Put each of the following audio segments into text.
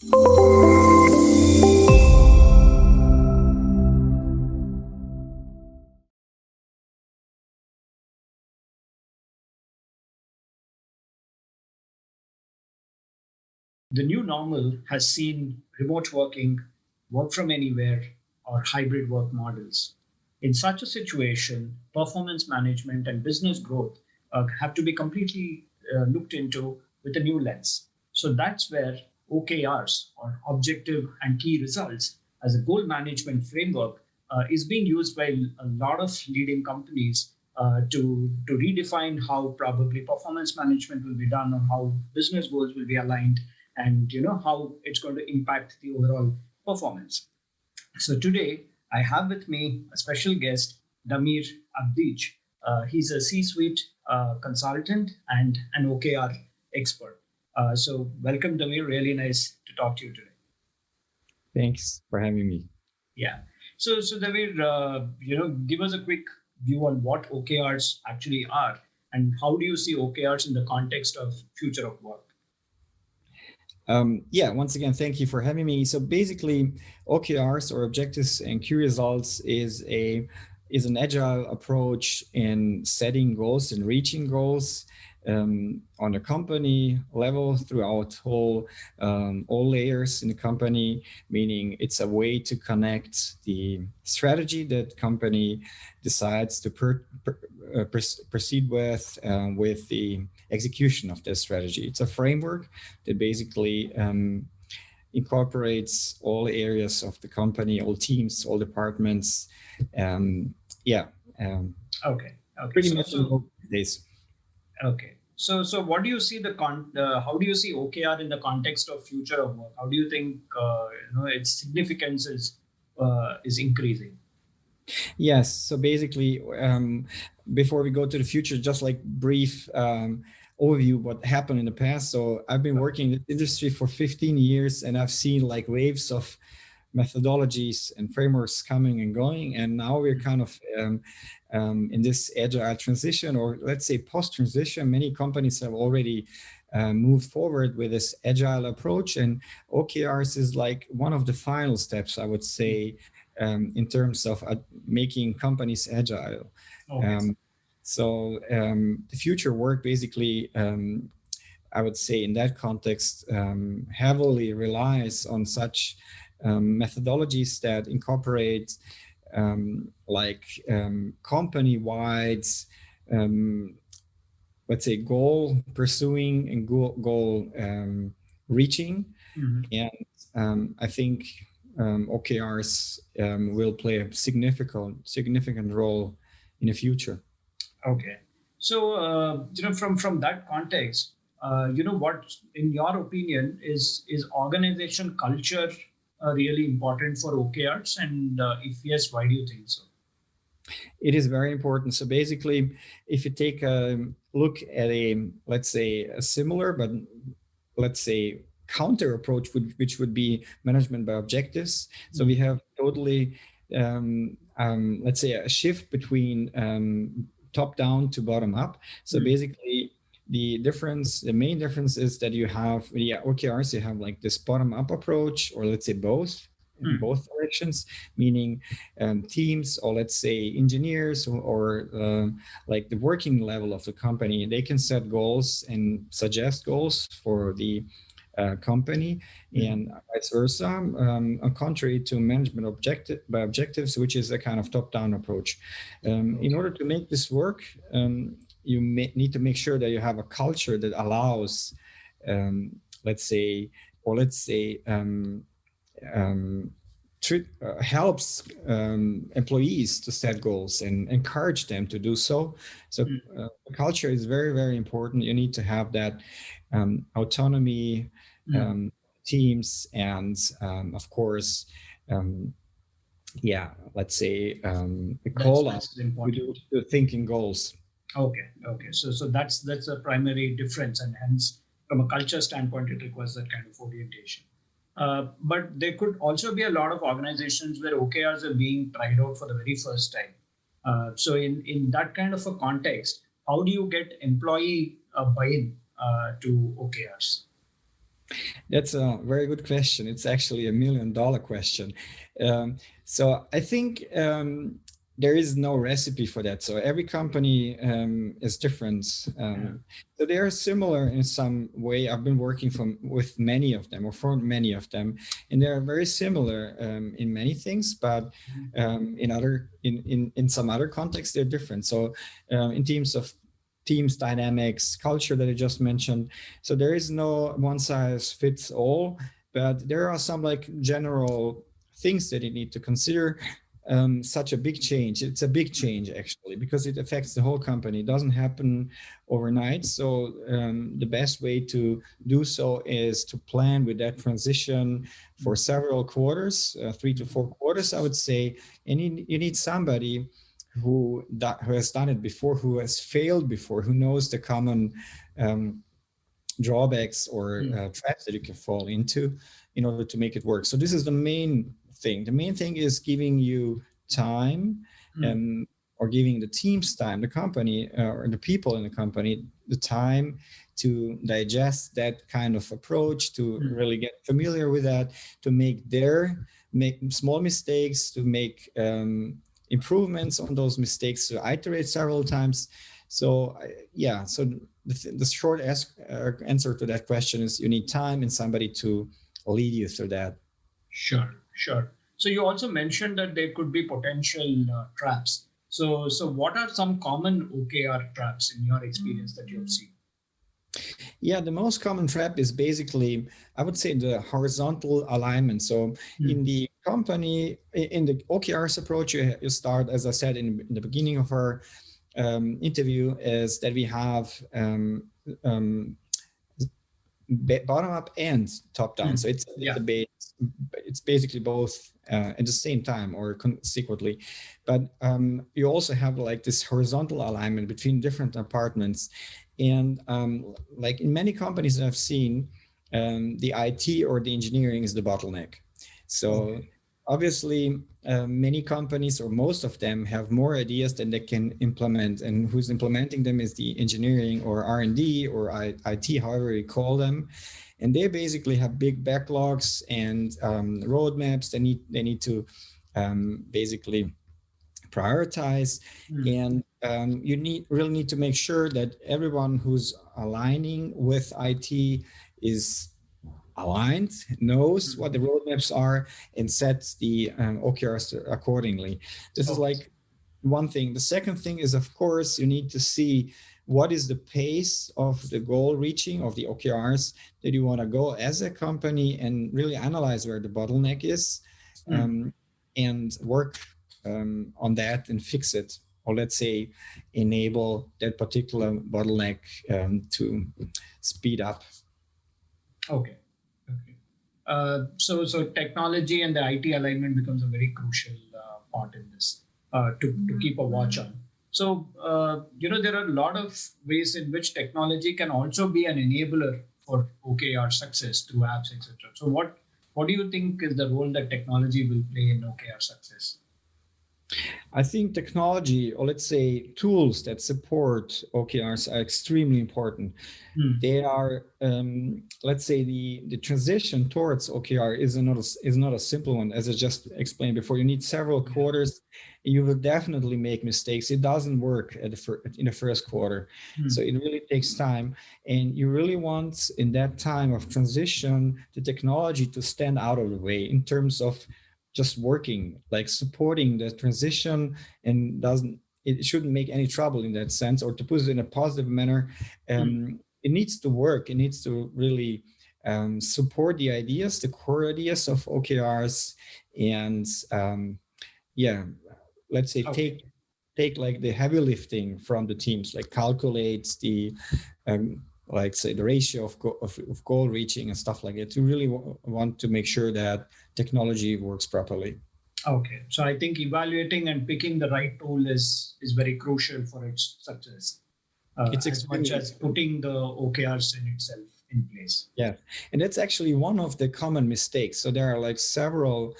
The new normal has seen remote working, work from anywhere, or hybrid work models. In such a situation, performance management and business growth have to be completely looked into with a new lens. So that's where OKRs, or objective and key results, as a goal management framework, is being used by a lot of leading companies to redefine how probably performance management will be done, or how business goals will be aligned, and how it's going to impact the overall performance. So today I have with me a special guest, Damir Abdic. He's a C-suite consultant and an OKR expert. So welcome, Damir. Really nice to talk to you today. Thanks for having me. Yeah. So Damir, give us a quick view on what OKRs actually are, and how do you see OKRs in the context of future of work? Once again, thank you for having me. So basically, OKRs, or objectives and key results, is an agile approach in setting goals and reaching goals on the company level throughout all layers in the company. Meaning, it's a way to connect the strategy that company decides to proceed with the execution of this strategy. It's a framework that basically incorporates all areas of the company, all teams, all departments. Okay. Pretty much in both days. Okay. So what do you see how do you see OKR in the context of future of work? How do you think its significance is increasing? Yes. So basically, before we go to the future, just like brief overview what happened in the past. So I've been working in the industry for 15 years, and I've seen like waves of methodologies and frameworks coming and going, and now we're kind of in this agile transition, or let's say post-transition. Many companies have already moved forward with this agile approach, and OKRs is like one of the final steps, I would say, in terms of making companies agile. Okay. The future work basically, I would say in that context, heavily relies on such methodologies that incorporate company-wide, let's say, goal pursuing and goal reaching. Mm-hmm. And I think OKRs will play a significant role in the future. Okay. So from that context, what, in your opinion, is organization culture really important for OKRs? And if yes, why do you think so? It is very important. So basically, if you take a look at let's say, a similar, but let's say counter approach, which would be management by objectives. So we have totally, let's say, a shift between top down to bottom up. So basically, the main difference is that you have OKRs, you have like this bottom up approach, or let's say both in both directions, meaning teams, or let's say engineers, or like the working level of the company, they can set goals and suggest goals for the company, and vice versa, on contrary to management by objectives, which is a kind of top-down approach. In order to make this work, you need to make sure that you have a culture that allows, helps employees to set goals and encourage them to do so. So culture is very, very important. You need to have that autonomy, teams, and of course, let's say a call out to thinking goals. Okay. So that's a primary difference, and hence, from a culture standpoint, it requires that kind of orientation. But there could also be a lot of organizations where OKRs are being tried out for the very first time. So in that kind of a context, how do you get employee buy-in to OKRs? That's a very good question. It's actually $1 million question. So I think there is no recipe for that. So every company is different. So they are similar in some way. I've been working with many of them, or for many of them, and they are very similar in many things. But in some other contexts, they're different. So in terms of teams dynamics, culture that I just mentioned. So there is no one size fits all, but there are some like general things that you need to consider. Such a big change. It's a big change actually, because it affects the whole company. It doesn't happen overnight. So the best way to do so is to plan with that transition for several quarters, 3 to 4 quarters, I would say. And you need somebody who has done it before, who has failed before, who knows the common drawbacks or traps that you can fall into in order to make it work. So this is the main thing. The main thing is giving you time or giving the teams time, the company or the people in the company, the time to digest that kind of approach, to really get familiar with that, to make small mistakes, to make improvements on those mistakes, to iterate several times. So so the short answer to that question is you need time and somebody to lead you through that. Sure. So you also mentioned that there could be potential traps. So what are some common OKR traps in your experience that you have seen? Yeah, the most common trap is basically, I would say, the horizontal alignment. So in the company, in the OKRs approach, you start, as I said in the beginning of our interview, is that we have bottom up and top down. So it's basically both at the same time or consequently. But you also have like this horizontal alignment between different departments. And like in many companies that I've seen, the IT or the engineering is the bottleneck. So obviously, many companies or most of them have more ideas than they can implement, and who's implementing them is the engineering or R&D or IT, however you call them. And they basically have big backlogs and roadmaps. They need to basically prioritize, and you really need to make sure that everyone who's aligning with IT is aligned, knows what the roadmaps are, and sets the OKRs accordingly. This is like one thing. The second thing is, of course, you need to see what is the pace of the goal reaching of the OKRs that you want to go as a company, and really analyze where the bottleneck is and work on that and fix it, or let's say enable that particular bottleneck to speed up. Okay. So technology and the IT alignment becomes a very crucial part in this to keep a watch on. So there are a lot of ways in which technology can also be an enabler for OKR success through apps, etc. So what do you think is the role that technology will play in OKR success? I think technology, or let's say tools that support OKRs, are extremely important. They are, let's say, the transition towards OKR is not a simple one, as I just explained before. You need several quarters. You will definitely make mistakes. It doesn't work in the first quarter, so it really takes time. And you really want, in that time of transition, the technology to stand out of the way in terms of just working, like supporting the transition, and it shouldn't make any trouble in that sense. Or to put it in a positive manner, it needs to work. It needs to really support the ideas, the core ideas of OKRs, and let's say take like the heavy lifting from the teams, like calculate the like say the ratio of goal reaching and stuff like that. You really want to make sure that technology works properly. Okay, so I think evaluating and picking the right tool is very crucial for its success. It's as much as putting the OKRs in itself in place. Yeah, and that's actually one of the common mistakes. So there are like several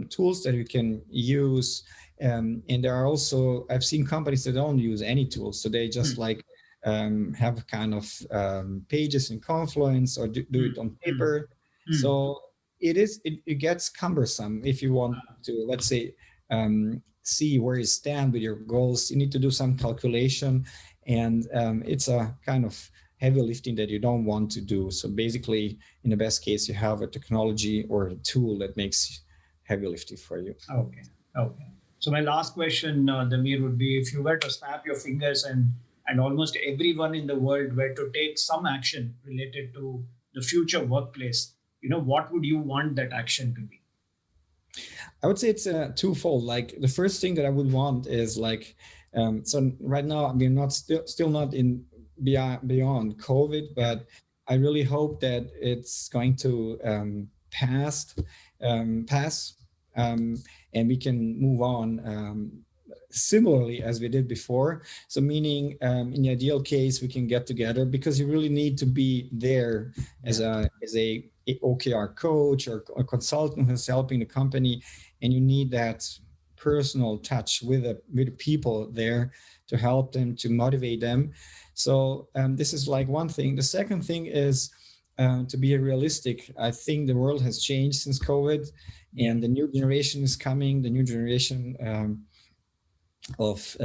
tools that you can use, and there are also, I've seen companies that don't use any tools, so they just like have kind of pages in Confluence or do it on paper. So it gets cumbersome if you want to, let's say, see where you stand with your goals. You need to do some calculation, and it's a kind of heavy lifting that you don't want to do. So basically, in the best case, you have a technology or a tool that makes heavy lifting for you. Okay. So my last question, Damir, would be if you were to snap your fingers and almost everyone in the world were to take some action related to the future workplace, what would you want that action to be? I would say it's twofold. Like the first thing that I would want is like, so right now we're not still not in beyond COVID, but I really hope that it's going to pass, and we can move on similarly as we did before. So meaning in the ideal case, we can get together because you really need to be there as a OKR coach or a consultant who's helping the company, and you need that personal touch with the people there to help them, to motivate them. So this is like one thing. The second thing is to be realistic. I think the world has changed since COVID, and the new generation is coming. The new generation of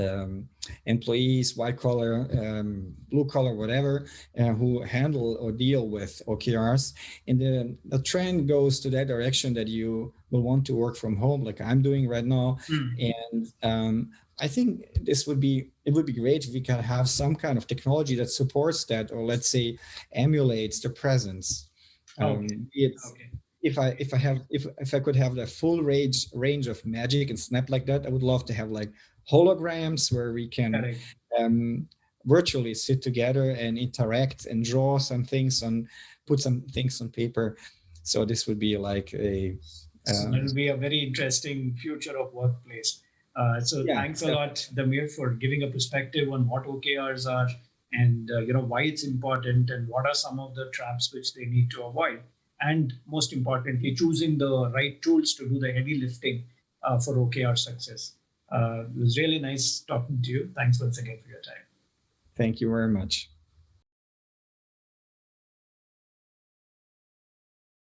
employees, white collar, blue collar, whatever, who handle or deal with OKRs. And the trend goes to that direction that you will want to work from home, like I'm doing right now. And I think it would be great if we can have some kind of technology that supports that, or let's say emulates the presence. If I could have the full range of magic and snap like that, I would love to have like holograms where we can virtually sit together and interact and draw some things put some things on paper. So this would be like so that would be a very interesting future of workplace. Thanks a lot, Damir, for giving a perspective on what OKRs are and why it's important and what are some of the traps which they need to avoid. And most importantly, choosing the right tools to do the heavy lifting for OKR success. It was really nice talking to you. Thanks once again for your time. Thank you very much.